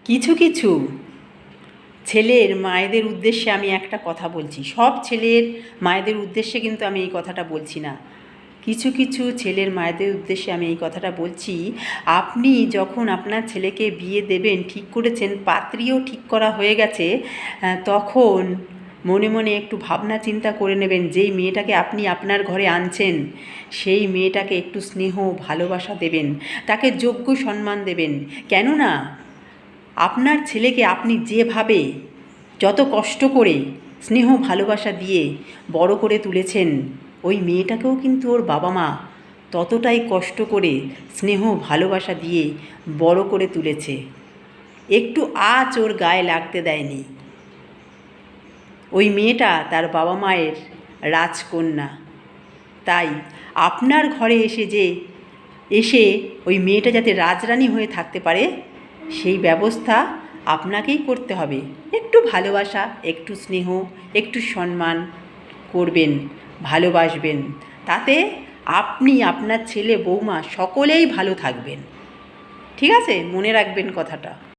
কিছু কিছু ছেলের মায়েদের উদ্দেশ্যে আমি একটা কথা বলছি, সব ছেলের মায়েদের উদ্দেশ্যে কিন্তু আমি এই কথাটা বলছি না। কিছু কিছু ছেলের মায়েদের উদ্দেশ্যে আমি এই কথাটা বলছি, আপনি যখন আপনার ছেলেকে বিয়ে দেবেন ঠিক করেছেন, পাত্রীও ঠিক করা হয়ে গেছে, তখন মনে মনে একটু ভাবনা চিন্তা করে নেবেন, যেই মেয়েটাকে আপনি আপনার ঘরে আনছেন সেই মেয়েটাকে একটু স্নেহ ভালোবাসা দেবেন, তাকে যোগ্য সম্মান দেবেন। কেননা আপনার ছেলেকে আপনি যেভাবে যত কষ্ট করে স্নেহ ভালোবাসা দিয়ে বড় করে তুলেছেন, ওই মেয়েটাকেও কিন্তু ওর বাবা মা ততটাই কষ্ট করে স্নেহ ভালোবাসা দিয়ে বড় করে তুলেছে, একটু আঁচ ওর গায়ে লাগতে দেয়নি। ওই মেয়েটা তার বাবা মায়ের রাজকন্যা। তাই আপনার ঘরে এসে ওই মেয়েটা যাতে রাজরানী হয়ে থাকতে পারে, সেই ব্যবস্থা আপনাকেই করতে হবে। একটু ভালোবাসা, একটু স্নেহ, একটু সম্মান করবেন, ভালোবাসবেন, তাতে আপনি, আপনার ছেলে, বৌমা সকলেই ভালো থাকবেন। ঠিক আছে? মনে রাখবেন কথাটা।